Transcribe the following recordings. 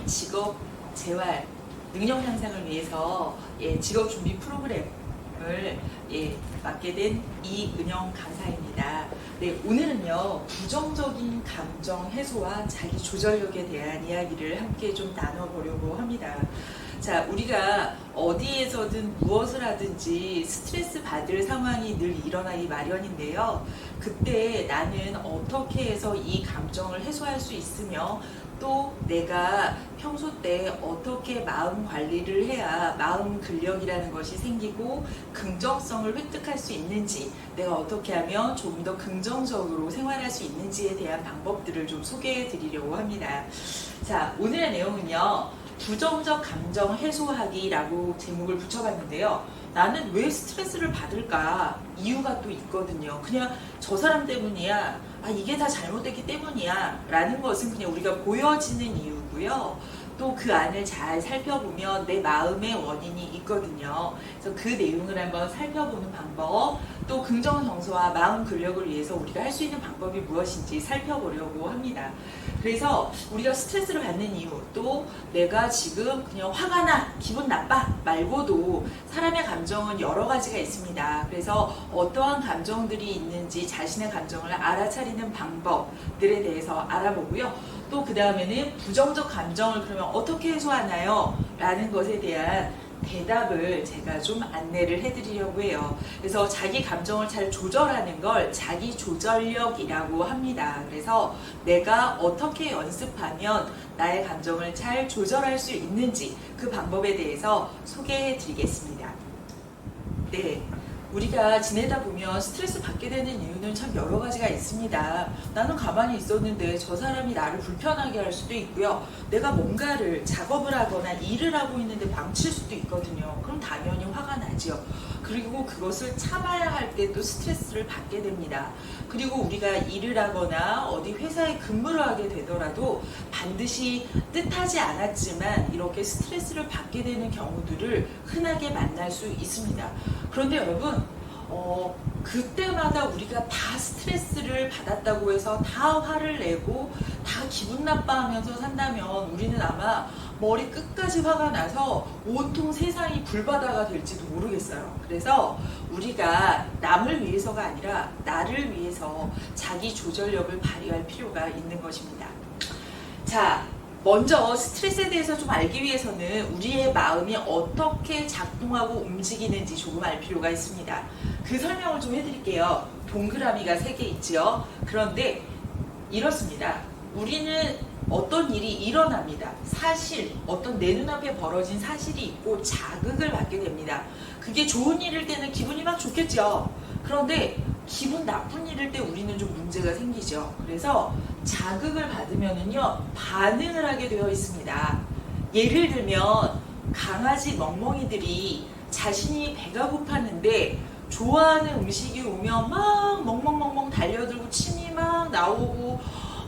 직업 재활 능력 향상을 위해서 직업 준비 프로그램을 맡게 된 이은영 강사입니다. 네, 오늘은요 부정적인 감정 해소와 자기 조절력에 대한 이야기를 함께 좀 나눠보려고 합니다. 자, 우리가 어디에서든 무엇을 하든지 스트레스 받을 상황이 늘 일어나기 마련인데요. 그때 나는 어떻게 해서 이 감정을 해소할 수 있으며 또 내가 평소 때 어떻게 마음 관리를 해야 마음 근력이라는 것이 생기고 긍정성을 획득할 수 있는지, 내가 어떻게 하면 조금 더 긍정적으로 생활할 수 있는지에 대한 방법들을 좀 소개해 드리려고 합니다. 자, 오늘의 내용은요, 부정적 감정 해소하기라고 제목을 붙여봤는데요. 나는 왜 스트레스를 받을까? 이유가 또 있거든요. 그냥 저 사람 때문이야, 이게 다 잘못됐기 때문이야 라는 것은 그냥 우리가 보여지는 이유고요. 또 그 안을 잘 살펴보면 내 마음의 원인이 있거든요. 그래서 그 내용을 한번 살펴보는 방법, 또 긍정 정서와 마음 근력을 위해서 우리가 할 수 있는 방법이 무엇인지 살펴보려고 합니다. 그래서 우리가 스트레스를 받는 이유, 또 내가 지금 그냥 화가 나, 기분 나빠 말고도 사람의 감정은 여러 가지가 있습니다. 그래서 어떠한 감정들이 있는지 자신의 감정을 알아차리는 방법들에 대해서 알아보고요. 또 그 다음에는 부정적 감정을 그러면 어떻게 해소하나요? 라는 것에 대한 대답을 제가 좀 안내를 해드리려고 해요. 그래서 자기 감정을 잘 조절하는 걸 자기 조절력이라고 합니다. 그래서 내가 어떻게 연습하면 나의 감정을 잘 조절할 수 있는지 그 방법에 대해서 소개해 드리겠습니다. 네. 우리가 지내다 보면 스트레스 받게 되는 이유는 참 여러 가지가 있습니다. 나는 가만히 있었는데 저 사람이 나를 불편하게 할 수도 있고요. 내가 뭔가를 작업을 하거나 일을 하고 있는데 망칠 수도 있거든요. 그럼 당연히 화가 나죠. 그리고 그것을 참아야 할 때 또 스트레스를 받게 됩니다. 그리고 우리가 일을 하거나 어디 회사에 근무를 하게 되더라도 반드시 뜻하지 않았지만 이렇게 스트레스를 받게 되는 경우들을 흔하게 만날 수 있습니다. 그런데 여러분, 그때마다 우리가 다 스트레스를 받았다고 해서 다 화를 내고 다 기분 나빠하면서 산다면 우리는 아마 머리 끝까지 화가 나서 온통 세상이 불바다가 될지도 모르겠어요. 그래서 우리가 남을 위해서가 아니라 나를 위해서 자기 조절력을 발휘할 필요가 있는 것입니다. 자, 먼저 스트레스에 대해서 좀 알기 위해서는 우리의 마음이 어떻게 작동하고 움직이는지 조금 알 필요가 있습니다. 그 설명을 좀 해드릴게요. 동그라미가 3개 있죠. 그런데 이렇습니다. 우리는 어떤 일이 일어납니다. 사실, 어떤 내 눈앞에 벌어진 사실이 있고 자극을 받게 됩니다. 그게 좋은 일일 때는 기분이 막 좋겠죠. 그런데 기분 나쁜 일일 때 우리는 좀 문제가 생기죠. 그래서 자극을 받으면은요, 반응을 하게 되어 있습니다. 예를 들면 강아지 멍멍이들이 자신이 배가 고팠는데 좋아하는 음식이 오면 막 멍멍멍멍 달려들고 침이 막 나오고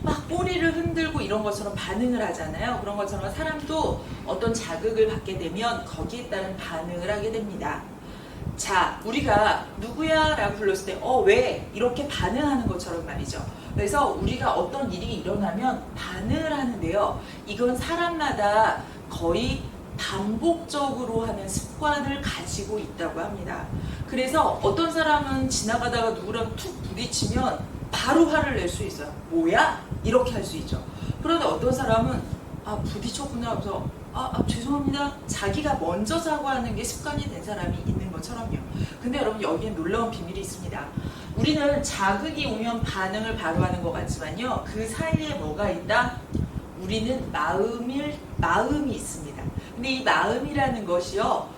막 꼬리를 흔들고 이런 것처럼 반응을 하잖아요. 그런 것처럼 사람도 어떤 자극을 받게 되면 거기에 따른 반응을 하게 됩니다. 자, 우리가 누구야? 라고 불렀을 때 왜? 이렇게 반응하는 것처럼 말이죠. 그래서 우리가 어떤 일이 일어나면 반응을 하는데요. 이건 사람마다 거의 반복적으로 하는 습관을 가지고 있다고 합니다. 그래서 어떤 사람은 지나가다가 누구랑 툭 부딪히면 바로 화를 낼 수 있어요. 뭐야? 이렇게 할 수 있죠. 그런데 어떤 사람은 부딪혔구나 하면서 죄송합니다. 자기가 먼저 사과하는 게 습관이 된 사람이 있는 것처럼요. 근데 여러분, 여기에 놀라운 비밀이 있습니다. 우리는 자극이 오면 반응을 바로 하는 것 같지만요, 그 사이에 뭐가 있다? 우리는 마음이 있습니다. 근데 이 마음이라는 것이요,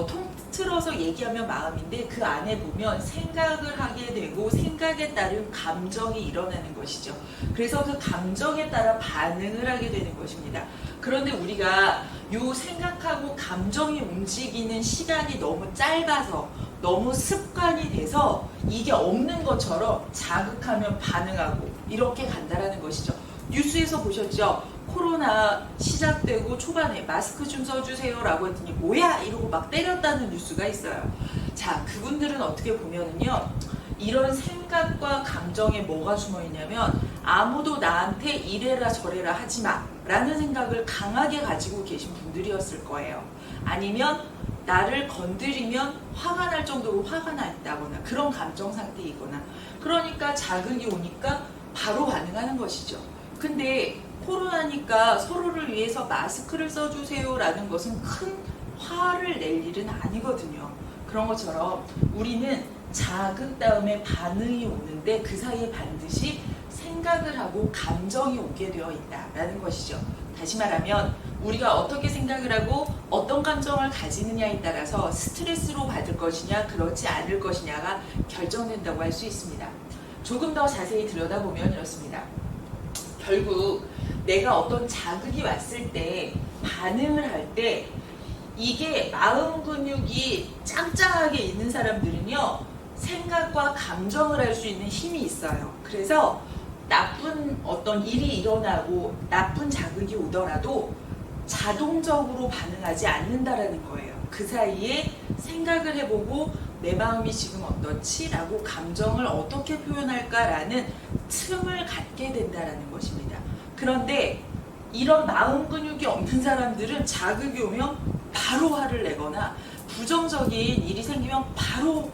통틀어서 얘기하면 마음인데 그 안에 보면 생각을 하게 되고 생각에 따른 감정이 일어나는 것이죠. 그래서 그 감정에 따라 반응을 하게 되는 것입니다. 그런데 우리가 요 생각하고 감정이 움직이는 시간이 너무 짧아서 너무 습관이 돼서 이게 없는 것처럼 자극하면 반응하고 이렇게 간다라는 것이죠. 뉴스에서 보셨죠? 코로나 시작되고 초반에 마스크 좀 써주세요 라고 했더니 뭐야? 이러고 막 때렸다는 뉴스가 있어요. 자, 그분들은 어떻게 보면은요, 이런 생각과 감정에 뭐가 숨어 있냐면 아무도 나한테 이래라 저래라 하지 마 라는 생각을 강하게 가지고 계신 분들이었을 거예요. 아니면 나를 건드리면 화가 날 정도로 화가 나 있다거나 그런 감정 상태이거나, 그러니까 자극이 오니까 바로 반응하는 것이죠. 근데 코로나니까 서로를 위해서 마스크를 써주세요 라는 것은 큰 화를 낼 일은 아니거든요. 그런 것처럼 우리는 자극 다음에 반응이 오는데 그 사이에 반드시 생각을 하고 감정이 오게 되어 있다라는 것이죠. 다시 말하면 우리가 어떻게 생각을 하고 어떤 감정을 가지느냐에 따라서 스트레스로 받을 것이냐 그렇지 않을 것이냐가 결정된다고 할 수 있습니다. 조금 더 자세히 들여다보면 이렇습니다. 결국 내가 어떤 자극이 왔을 때 반응을 할 때 이게 마음 근육이 짱짱하게 있는 사람들은요, 생각과 감정을 할 수 있는 힘이 있어요. 그래서 나쁜 어떤 일이 일어나고 나쁜 자극이 오더라도 자동적으로 반응하지 않는다라는 거예요. 그 사이에 생각을 해보고 내 마음이 지금 어떻지? 라고 감정을 어떻게 표현할까라는 틈을 갖게 된다라는 것입니다. 그런데 이런 마음 근육이 없는 사람들은 자극이 오면 바로 화를 내거나 부정적인 일이 생기면 바로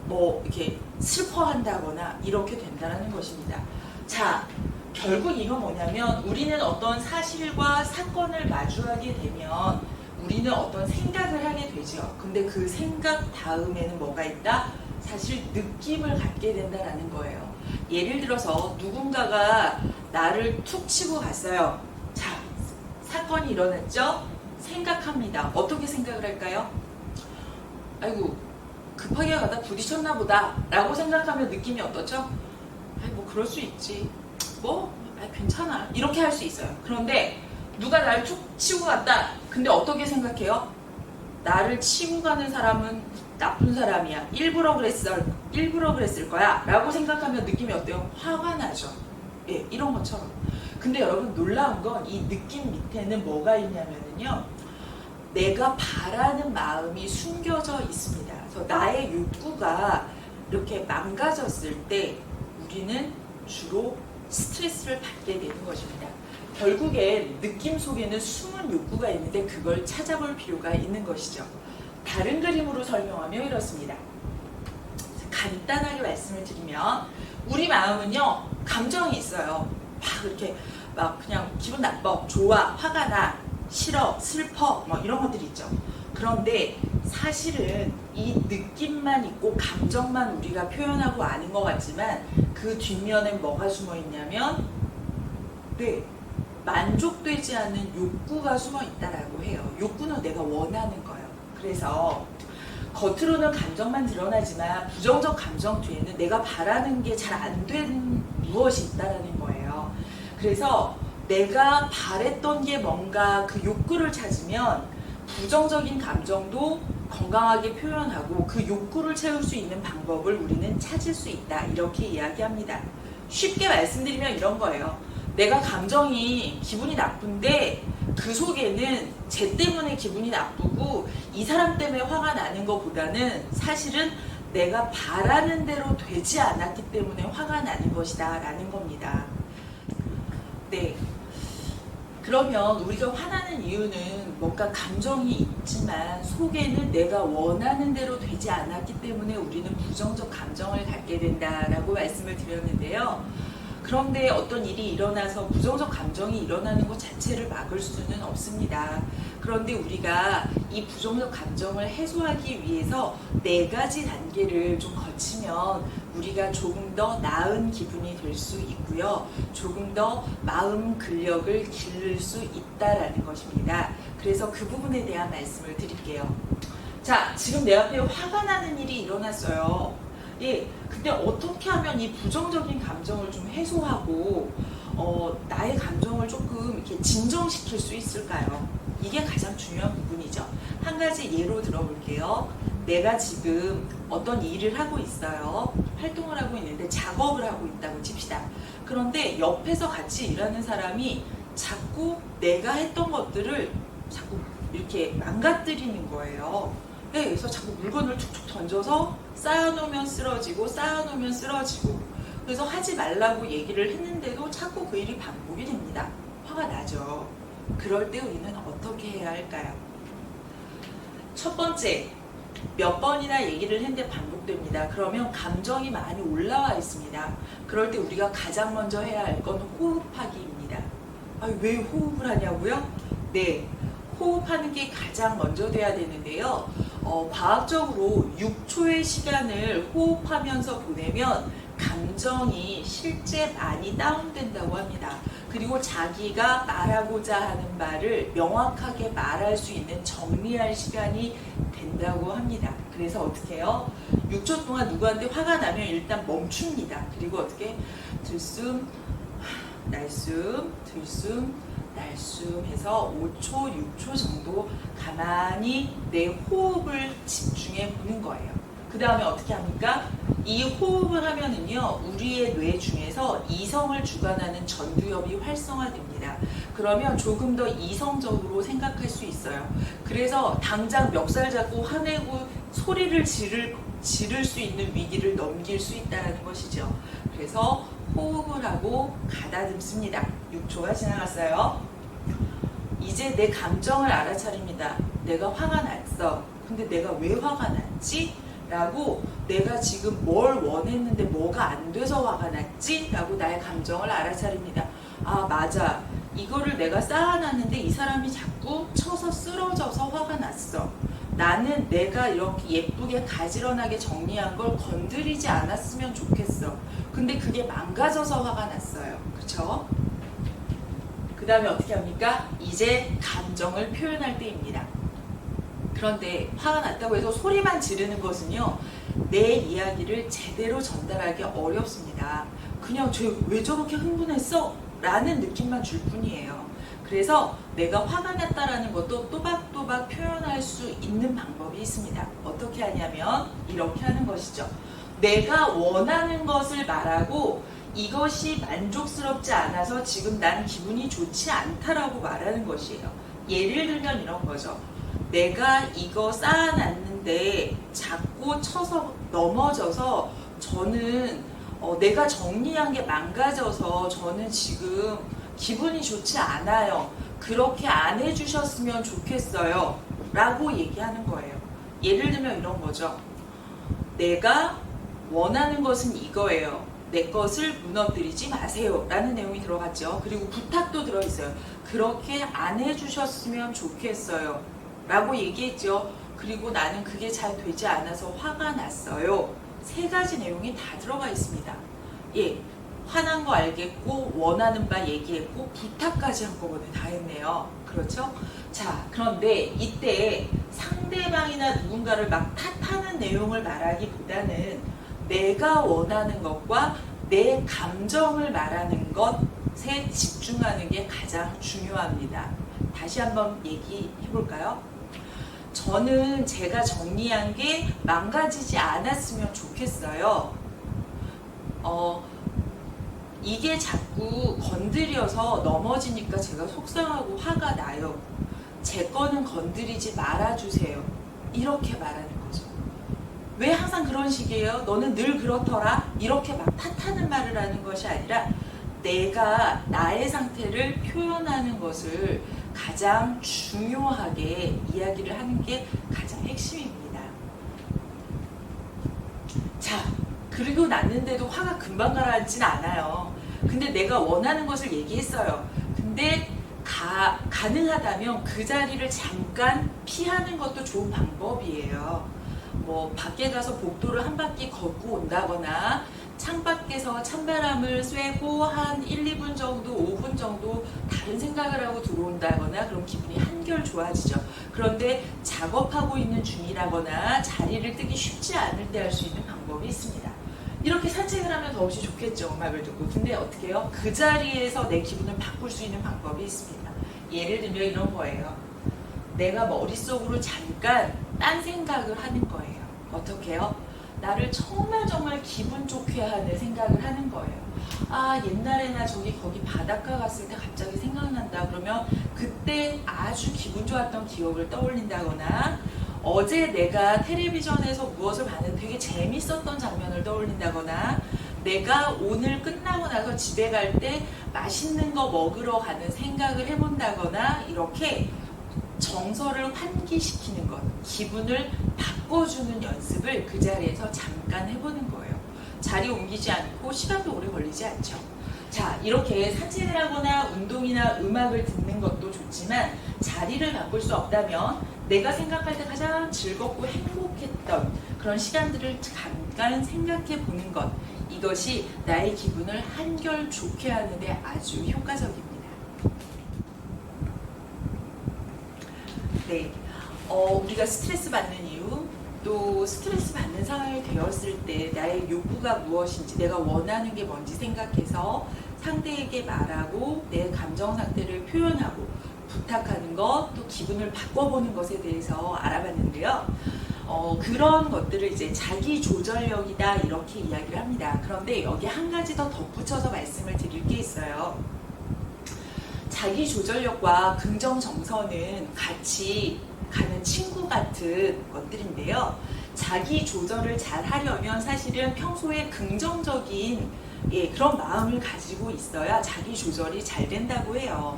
뭐 이렇게 슬퍼한다거나 이렇게 된다는 것입니다. 자, 결국 이건 뭐냐면 우리는 어떤 사실과 사건을 마주하게 되면 우리는 어떤 생각을 하게 되죠. 근데 그 생각 다음에는 뭐가 있다? 사실 느낌을 갖게 된다라는 거예요. 예를 들어서 누군가가 나를 툭 치고 갔어요. 자, 사건이 일어났죠? 생각합니다. 어떻게 생각을 할까요? 아이고, 급하게 가다 부딪혔나 보다 라고 생각하면 느낌이 어떻죠? 아이, 뭐 그럴 수 있지. 뭐 괜찮아. 이렇게 할 수 있어요. 그런데 누가 나를 툭 치고 갔다. 근데 어떻게 생각해요? 나를 치고 가는 사람은 나쁜 사람이야. 일부러 그랬을 거야. 라고 생각하면 느낌이 어때요? 화가 나죠. 예, 이런 것처럼. 근데 여러분 놀라운 건 이 느낌 밑에는 뭐가 있냐면요. 내가 바라는 마음이 숨겨져 있습니다. 그래서 나의 욕구가 이렇게 망가졌을 때 우리는 주로 스트레스를 받게 되는 것입니다. 결국엔 느낌 속에는 숨은 욕구가 있는데 그걸 찾아볼 필요가 있는 것이죠. 다른 그림으로 설명하면 이렇습니다. 간단하게 말씀을 드리면 우리 마음은요, 감정이 있어요. 막 이렇게 막 그냥 기분 나빠, 좋아, 화가 나, 싫어, 슬퍼, 뭐 이런 것들이 있죠. 그런데 사실은 이 느낌만 있고 감정만 우리가 표현하고 아는 것 같지만 그 뒷면에 뭐가 숨어 있냐면 네, 만족되지 않는 욕구가 숨어 있다라고 해요. 욕구는 내가 원하는 거예요. 그래서 겉으로는 감정만 드러나지만 부정적 감정 뒤에는 내가 바라는 게 잘 안 된 무엇이 있다라는 거예요. 그래서 내가 바랬던 게 뭔가 그 욕구를 찾으면 부정적인 감정도 건강하게 표현하고 그 욕구를 채울 수 있는 방법을 우리는 찾을 수 있다. 이렇게 이야기합니다. 쉽게 말씀드리면 이런 거예요. 내가 감정이 기분이 나쁜데 그 속에는 쟤 때문에 기분이 나쁘고 이 사람 때문에 화가 나는 것보다는 사실은 내가 바라는 대로 되지 않았기 때문에 화가 나는 것이다 라는 겁니다. 네. 그러면 우리가 화나는 이유는 뭔가 감정이 있지만 속에는 내가 원하는 대로 되지 않았기 때문에 우리는 부정적 감정을 갖게 된다라고 말씀을 드렸는데요. 그런데 어떤 일이 일어나서 부정적 감정이 일어나는 것 자체를 막을 수는 없습니다. 그런데 우리가 이 부정적 감정을 해소하기 위해서 4가지 단계를 좀 거치면 우리가 조금 더 나은 기분이 될 수 있고요. 조금 더 마음 근력을 기를 수 있다라는 것입니다. 그래서 그 부분에 대한 말씀을 드릴게요. 자, 지금 내 앞에 화가 나는 일이 일어났어요. 예, 근데 어떻게 하면 이 부정적인 감정을 좀 해소하고 나의 감정을 조금 이렇게 진정시킬 수 있을까요? 이게 가장 중요한 부분이죠. 한 가지 예로 들어볼게요. 내가 지금 어떤 일을 하고 있어요. 활동을 하고 있는데 작업을 하고 있다고 칩시다. 그런데 옆에서 같이 일하는 사람이 자꾸 내가 했던 것들을 자꾸 이렇게 망가뜨리는 거예요. 네, 그래서 자꾸 물건을 툭툭 던져서 쌓아놓으면 쓰러지고 쌓아놓으면 쓰러지고, 그래서 하지 말라고 얘기를 했는데도 자꾸 그 일이 반복이 됩니다. 화가 나죠. 그럴 때 우리는 어떻게 해야 할까요? 첫 번째, 몇 번이나 얘기를 했는데 반복됩니다. 그러면 감정이 많이 올라와 있습니다. 그럴 때 우리가 가장 먼저 해야 할 건 호흡하기입니다. 왜 호흡을 하냐고요? 네, 호흡하는 게 가장 먼저 돼야 되는데요. 과학적으로 6초의 시간을 호흡하면서 보내면 감정이 실제 많이 다운된다고 합니다. 그리고 자기가 말하고자 하는 말을 명확하게 말할 수 있는 정리할 시간이 된다고 합니다. 그래서 어떻게 해요? 6초 동안 누구한테 화가 나면 일단 멈춥니다. 그리고 어떻게 들숨, 날숨, 들숨, 날숨 해서 5초, 6초 정도 가만히 내 호흡을 집중해 보는 거예요. 그 다음에 어떻게 합니까? 이 호흡을 하면은요, 우리의 뇌 중에서 이성을 주관하는 전두엽이 활성화됩니다. 그러면 조금 더 이성적으로 생각할 수 있어요. 그래서 당장 멱살 잡고 화내고 소리를 지를 수 있는 위기를 넘길 수 있다는 것이죠. 그래서 호흡을 하고 가다듬습니다. 6초가 지나갔어요. 이제 내 감정을 알아차립니다. 내가 화가 났어. 근데 내가 왜 화가 났지? 라고 내가 지금 뭘 원했는데 뭐가 안 돼서 화가 났지? 라고 나의 감정을 알아차립니다. 맞아. 이거를 내가 쌓아놨는데 이 사람이 자꾸 쳐서 쓰러져서 화가 났어. 나는 내가 이렇게 예쁘게 가지런하게 정리한 걸 건드리지 않았으면 좋겠어. 근데 그게 망가져서 화가 났어요. 그쵸? 그 다음에 어떻게 합니까? 이제 감정을 표현할 때입니다. 그런데 화가 났다고 해서 소리만 지르는 것은요, 내 이야기를 제대로 전달하기 어렵습니다. 그냥 쟤 왜 저렇게 흥분했어? 라는 느낌만 줄 뿐이에요. 그래서 내가 화가 났다라는 것도 또박또박 표현할 수 있는 방법이 있습니다. 어떻게 하냐면 이렇게 하는 것이죠. 내가 원하는 것을 말하고 이것이 만족스럽지 않아서 지금 난 기분이 좋지 않다라고 말하는 것이에요. 예를 들면 이런 거죠. 내가 이거 쌓아놨는데 자꾸 쳐서 넘어져서 저는 내가 정리한 게 망가져서 저는 지금 기분이 좋지 않아요. 그렇게 안 해주셨으면 좋겠어요. 라고 얘기하는 거예요. 예를 들면 이런 거죠. 내가 원하는 것은 이거예요. 내 것을 무너뜨리지 마세요. 라는 내용이 들어갔죠. 그리고 부탁도 들어있어요. 그렇게 안 해주셨으면 좋겠어요. 라고 얘기했죠. 그리고 나는 그게 잘 되지 않아서 화가 났어요. 3가지 내용이 다 들어가 있습니다. 예, 화난 거 알겠고 원하는 바 얘기했고 부탁까지 한꺼번에 다 했네요. 그렇죠? 자, 그런데 이때 상대방이나 누군가를 막 탓하는 내용을 말하기보다는 내가 원하는 것과 내 감정을 말하는 것에 집중하는 게 가장 중요합니다. 다시 한번 얘기해 볼까요? 저는 제가 정리한 게 망가지지 않았으면 좋겠어요. 이게 자꾸 건드려서 넘어지니까 제가 속상하고 화가 나요. 제 거는 건드리지 말아주세요. 이렇게 말하는 거죠. 왜 항상 그런 식이에요? 너는 늘 그렇더라? 이렇게 막 탓하는 말을 하는 것이 아니라 내가 나의 상태를 표현하는 것을 가장 중요하게 이야기를 하는 게 가장 핵심입니다. 자, 그리고 났는데도 화가 금방 가라앉진 않아요. 근데 내가 원하는 것을 얘기했어요. 근데 가능하다면 그 자리를 잠깐 피하는 것도 좋은 방법이에요. 뭐 밖에 가서 복도를 한 바퀴 걷고 온다거나 창밖에서 찬바람을 쐬고 한 1, 2분 정도, 5분 정도 다른 생각을 하고 들어온다거나 그럼 기분이 한결 좋아지죠. 그런데 작업하고 있는 중이라거나 자리를 뜨기 쉽지 않을 때 할 수 있는 방법이 있습니다. 이렇게 산책을 하면 더없이 좋겠죠. 음악을 듣고. 근데 어떻게 해요? 그 자리에서 내 기분을 바꿀 수 있는 방법이 있습니다. 예를 들면 이런 거예요. 내가 머릿속으로 잠깐 딴 생각을 하는 거예요. 어떻게 해요? 나를 정말 기분 좋게 하는 생각을 하는 거예요. 옛날에 나 거기 바닷가 갔을 때 갑자기 생각난다. 그러면 그때 아주 기분 좋았던 기억을 떠올린다거나 어제 내가 텔레비전에서 무엇을 봤는데 되게 재밌었던 장면을 떠올린다거나 내가 오늘 끝나고 나서 집에 갈 때 맛있는 거 먹으러 가는 생각을 해본다거나 이렇게 정서를 환기시키는 것, 기분을 바꿔주는 연습을 그 자리에서 잠깐 해보는 거예요. 자리 옮기지 않고 시간도 오래 걸리지 않죠. 자, 이렇게 산책을 하거나 운동이나 음악을 듣는 것도 좋지만 자리를 바꿀 수 없다면 내가 생각할 때 가장 즐겁고 행복했던 그런 시간들을 잠깐 생각해 보는 것, 이것이 나의 기분을 한결 좋게 하는데 아주 효과적입니다. 네, 우리가 스트레스 받는 이유, 또 스트레스 받는 상황이 되었을 때 나의 요구가 무엇인지, 내가 원하는 게 뭔지 생각해서 상대에게 말하고 내 감정 상태를 표현하고 부탁하는 것, 또 기분을 바꿔보는 것에 대해서 알아봤는데요. 그런 것들을 이제 자기 조절력이다 이렇게 이야기를 합니다. 그런데 여기 한 가지 더 덧붙여서 말씀을 드릴 게 있어요. 자기 조절력과 긍정 정서는 같이 가는 친구 같은 것들인데요. 자기 조절을 잘 하려면 사실은 평소에 긍정적인 그런 마음을 가지고 있어야 자기 조절이 잘 된다고 해요.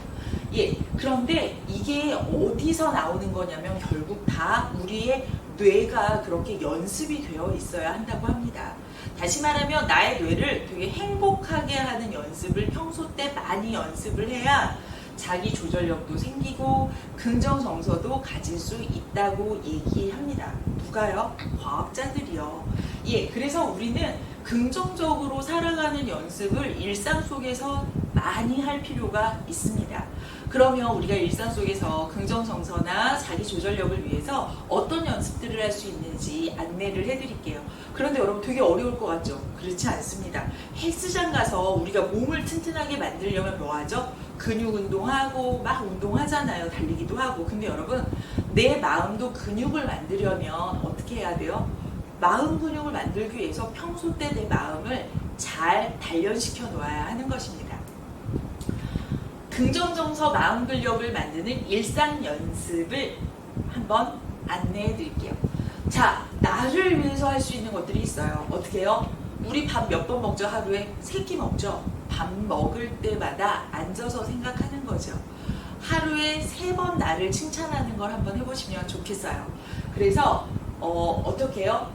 그런데 이게 어디서 나오는 거냐면 결국 다 우리의 뇌가 그렇게 연습이 되어 있어야 한다고 합니다. 다시 말하면 나의 뇌를 되게 행복하게 하는 연습을 평소 때 많이 연습을 해야 자기 조절력도 생기고 긍정 정서도 가질 수 있다고 얘기합니다. 누가요? 과학자들이요. 그래서 우리는 긍정적으로 살아가는 연습을 일상 속에서 많이 할 필요가 있습니다. 그러면 우리가 일상 속에서 긍정 정서나 자기 조절력을 위해서 어떤 연습들을 할 수 있는지 안내를 해드릴게요. 그런데 여러분 되게 어려울 것 같죠? 그렇지 않습니다. 헬스장 가서 우리가 몸을 튼튼하게 만들려면 뭐 하죠? 근육 운동하고 막 운동하잖아요. 달리기도 하고. 근데 여러분 내 마음도 근육을 만들려면 어떻게 해야 돼요? 마음 근육을 만들기 위해서 평소 때 내 마음을 잘 단련시켜 놓아야 하는 것입니다. 긍정정서 마음 근력을 만드는 일상 연습을 한번 안내해 드릴게요. 자, 나를 위해서 할 수 있는 것들이 있어요. 어떻게 해요? 우리 밥 몇 번 먹죠? 하루에 3끼 먹죠? 밥 먹을 때마다 앉아서 생각하는 거죠. 하루에 3번 나를 칭찬하는 걸 한번 해보시면 좋겠어요. 그래서 어떻게 해요?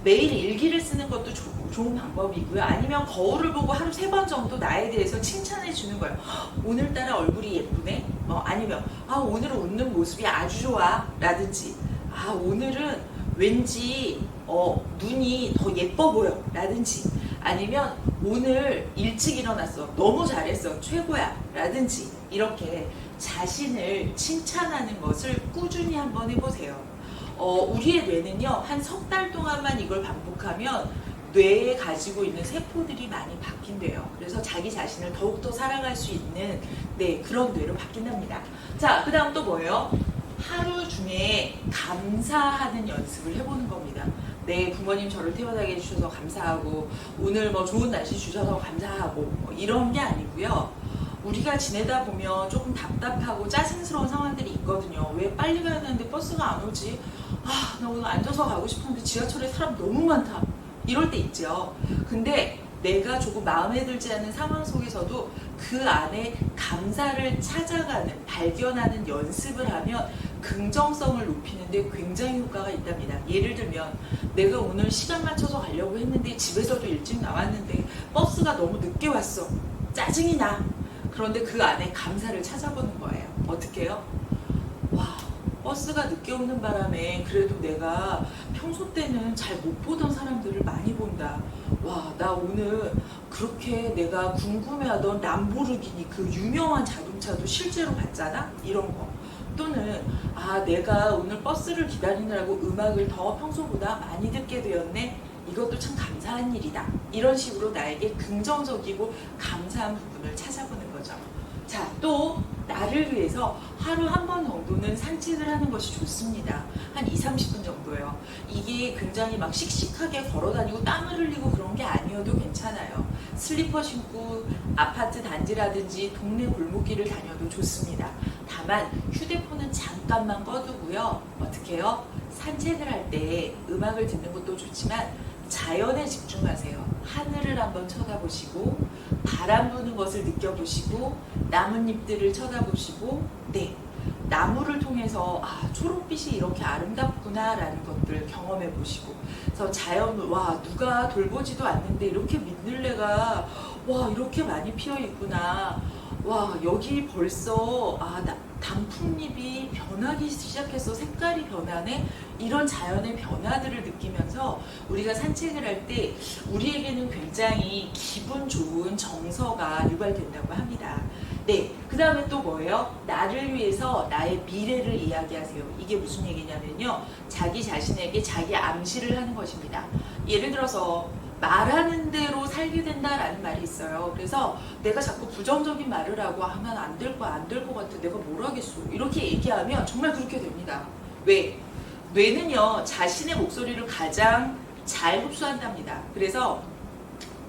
매일 일기를 쓰는 것도 좋은 방법이고요. 아니면 거울을 보고 하루 3번 정도 나에 대해서 칭찬해 주는 거예요. 오늘따라 얼굴이 예쁘네? 아니면 오늘은 웃는 모습이 아주 좋아 라든지 오늘은 왠지 눈이 더 예뻐 보여 라든지 아니면 오늘 일찍 일어났어 너무 잘했어 최고야 라든지 이렇게 자신을 칭찬하는 것을 꾸준히 한번 해보세요. 우리의 뇌는요 한 석 달 동안만 이걸 반복하면 뇌에 가지고 있는 세포들이 많이 바뀐대요. 그래서 자기 자신을 더욱더 살아갈 수 있는 그런 뇌로 바뀐답니다. 자, 그 다음 또 뭐예요? 하루 중에 감사하는 연습을 해보는 겁니다. 부모님 저를 태어나게 해주셔서 감사하고 오늘 좋은 날씨 주셔서 감사하고 이런 게 아니고요. 우리가 지내다 보면 조금 답답하고 짜증스러운 상황들이 있거든요. 왜 빨리 가야 되는데 버스가 안 오지? 나 오늘 앉아서 가고 싶은데 지하철에 사람 너무 많다. 이럴 때 있죠. 근데 내가 조금 마음에 들지 않는 상황 속에서도 그 안에 감사를 찾아가는, 발견하는 연습을 하면 긍정성을 높이는데 굉장히 효과가 있답니다. 예를 들면 내가 오늘 시간 맞춰서 가려고 했는데 집에서도 일찍 나왔는데 버스가 너무 늦게 왔어. 짜증이 나. 그런데 그 안에 감사를 찾아보는 거예요. 어떻게 해요? 버스가 늦게 오는 바람에 그래도 내가 평소 때는 잘 못 보던 사람들을 많이 본다. 나 오늘 그렇게 내가 궁금해하던 람보르기니 그 유명한 자동차도 실제로 봤잖아? 이런 거. 또는 내가 오늘 버스를 기다리느라고 음악을 더 평소보다 많이 듣게 되었네. 이것도 참 감사한 일이다. 이런 식으로 나에게 긍정적이고 감사한 부분을 찾아보는 거죠. 자, 또 나를 위해서 하루 한 번 정도는 산책을 하는 것이 좋습니다. 한 20-30분 정도요. 이게 굉장히 막 씩씩하게 걸어다니고 땀을 흘리고 그런 게 아니어도 괜찮아요. 슬리퍼 신고 아파트 단지라든지 동네 골목길을 다녀도 좋습니다. 다만 휴대폰은 잠깐만 꺼두고요. 어떻게 해요? 산책을 할 때 음악을 듣는 것도 좋지만 자연에 집중하세요. 하늘을 한번 쳐다보시고 바람 부는 것을 느껴보시고 나뭇잎들을 쳐다보시고 네, 나무를 통해서 초록빛이 이렇게 아름답구나 라는 것들을 경험해 보시고 그래서 자연을 와 누가 돌보지도 않는데 이렇게 민들레가 와 이렇게 많이 피어 있구나 와 여기 벌써 단풍잎이 변하기 시작해서 색깔이 변하네 이런 자연의 변화들을 느끼면서 우리가 산책을 할 때 우리에게는 굉장히 기분 좋은 정서가 유발된다고 합니다. 네, 그 다음에 또 뭐예요? 나를 위해서 나의 미래를 이야기하세요. 이게 무슨 얘기냐면요. 자기 자신에게 자기 암시를 하는 것입니다. 예를 들어서 말하는 대로 살게 된다라는 말이 있어요. 그래서 내가 자꾸 부정적인 말을 하고 난 안 될 거야, 안 될 것 같아, 내가 뭘 하겠어 이렇게 얘기하면 정말 그렇게 됩니다. 왜? 뇌는요 자신의 목소리를 가장 잘 흡수한답니다. 그래서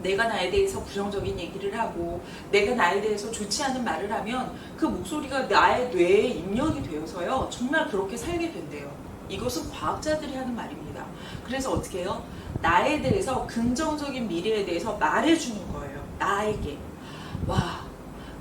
내가 나에 대해서 부정적인 얘기를 하고 내가 나에 대해서 좋지 않은 말을 하면 그 목소리가 나의 뇌에 입력이 되어서요 정말 그렇게 살게 된대요. 이것은 과학자들이 하는 말입니다. 그래서 어떻게 해요? 나에 대해서 긍정적인 미래에 대해서 말해주는 거예요. 나에게. 와,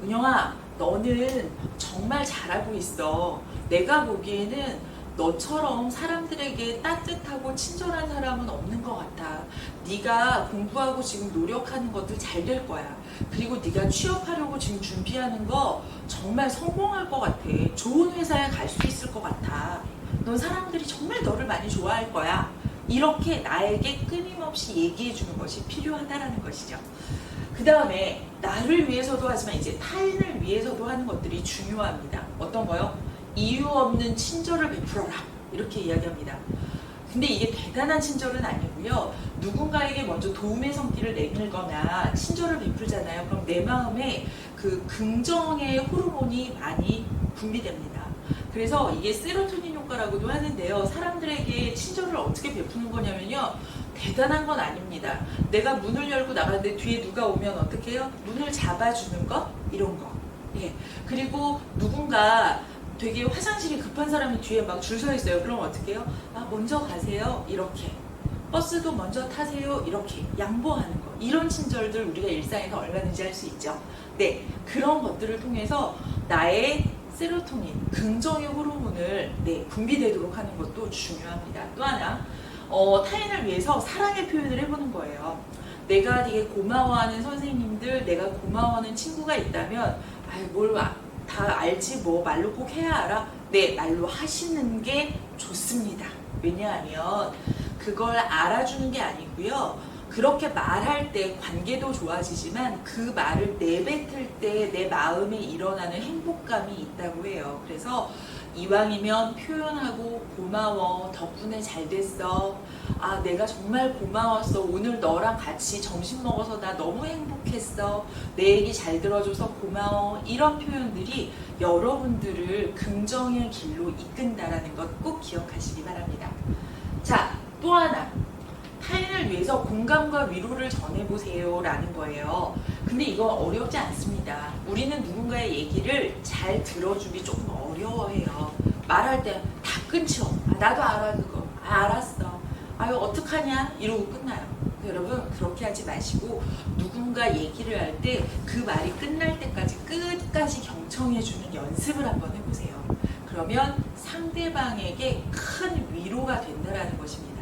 은영아, 너는 정말 잘하고 있어. 내가 보기에는 너처럼 사람들에게 따뜻하고 친절한 사람은 없는 것 같아. 네가 공부하고 지금 노력하는 것들 잘 될 거야. 그리고 네가 취업하려고 지금 준비하는 거 정말 성공할 것 같아. 좋은 회사에 갈 수 있을 것 같아. 넌 사람들이 정말 너를 많이 좋아할 거야. 이렇게 나에게 끊임없이 얘기해 주는 것이 필요하다라는 것이죠. 그 다음에 나를 위해서도 하지만 이제 타인을 위해서도 하는 것들이 중요합니다. 어떤 거요? 이유 없는 친절을 베풀어라. 이렇게 이야기합니다. 근데 이게 대단한 친절은 아니고요. 누군가에게 먼저 도움의 손길을 내밀거나 친절을 베풀잖아요. 그럼 내 마음에 그 긍정의 호르몬이 많이 분비됩니다. 그래서 이게 세로토닌 효과라고도 하는데요. 사람들에게 친절을 어떻게 베푸는 거냐면요. 대단한 건 아닙니다. 내가 문을 열고 나가는데 뒤에 누가 오면 어떻게 해요? 문을 잡아주는 거? 이런 거. 예. 그리고 누군가 되게 화장실이 급한 사람이 뒤에 막 줄 서 있어요. 그럼 어떻게 해요? 먼저 가세요. 이렇게. 버스도 먼저 타세요. 이렇게 양보하는 거. 이런 친절들 우리가 일상에서 얼마든지 할 수 있죠. 네. 그런 것들을 통해서 나의 세로토닌, 긍정의 호르몬을 분비되도록 하는 것도 중요합니다. 또 하나, 타인을 위해서 사랑의 표현을 해보는 거예요. 내가 되게 고마워하는 선생님들, 내가 고마워하는 친구가 있다면, 뭘 다 알지 뭐 말로 꼭 해야 알아? 네, 말로 하시는 게 좋습니다. 왜냐하면 그걸 알아주는 게 아니고요. 그렇게 말할 때 관계도 좋아지지만 그 말을 내뱉을 때 내 마음에 일어나는 행복감이 있다고 해요. 그래서 이왕이면 표현하고 고마워, 덕분에 잘 됐어, 내가 정말 고마웠어, 오늘 너랑 같이 점심 먹어서 나 너무 행복했어, 내 얘기 잘 들어줘서 고마워, 이런 표현들이 여러분들을 긍정의 길로 이끈다라는 것 꼭 기억하시기 바랍니다. 자, 또 하나, 타인을 위해서 공감과 위로를 전해보세요 라는 거예요. 근데 이거 어렵지 않습니다. 우리는 누군가의 얘기를 잘 들어주기 조금 어려워해요. 말할 때 다 끊죠. 나도 알아 그거. 알았어. 아유 어떡하냐 이러고 끝나요. 여러분 그렇게 하지 마시고 누군가 얘기를 할 때 그 말이 끝날 때까지 끝까지 경청해주는 연습을 한번 해보세요. 그러면 상대방에게 큰 위로가 된다는 것입니다.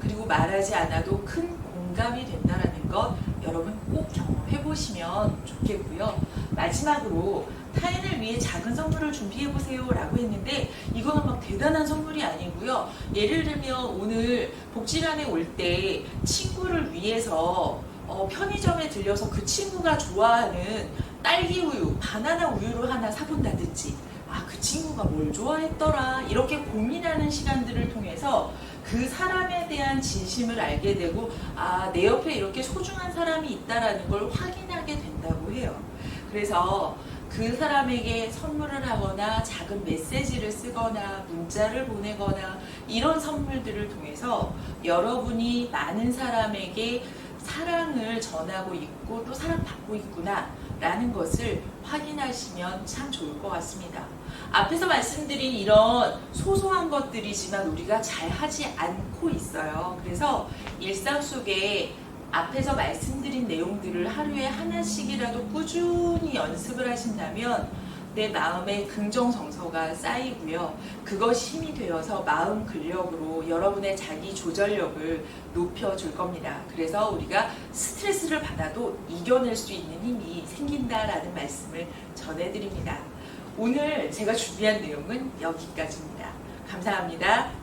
그리고 말하지 않아도 큰 공감이 된다는 것 여러분 꼭 경험해 보시면 좋겠고요. 마지막으로 타인을 위해 작은 선물을 준비해 보세요 라고 했는데 이거는 막 대단한 선물이 아니고요. 예를 들면 오늘 복지관에 올 때 친구를 위해서 편의점에 들려서 그 친구가 좋아하는 딸기 우유, 바나나 우유를 하나 사본다든지 그 친구가 뭘 좋아했더라 이렇게 고민하는 시간들을 통해서 그 사람에 대한 진심을 알게 되고 내 옆에 이렇게 소중한 사람이 있다는 걸 확인하게 된다고 해요. 그래서 그 사람에게 선물을 하거나 작은 메시지를 쓰거나 문자를 보내거나 이런 선물들을 통해서 여러분이 많은 사람에게 사랑을 전하고 있고 또 사랑받고 있구나 라는 것을 확인하시면 참 좋을 것 같습니다. 앞에서 말씀드린 이런 소소한 것들이지만 우리가 잘 하지 않고 있어요. 그래서 일상 속에 앞에서 말씀드린 내용들을 하루에 하나씩이라도 꾸준히 연습을 하신다면 내 마음에 긍정 정서가 쌓이고요. 그것이 힘이 되어서 마음 근력으로 여러분의 자기 조절력을 높여줄 겁니다. 그래서 우리가 스트레스를 받아도 이겨낼 수 있는 힘이 생긴다라는 말씀을 전해드립니다. 오늘 제가 준비한 내용은 여기까지입니다. 감사합니다.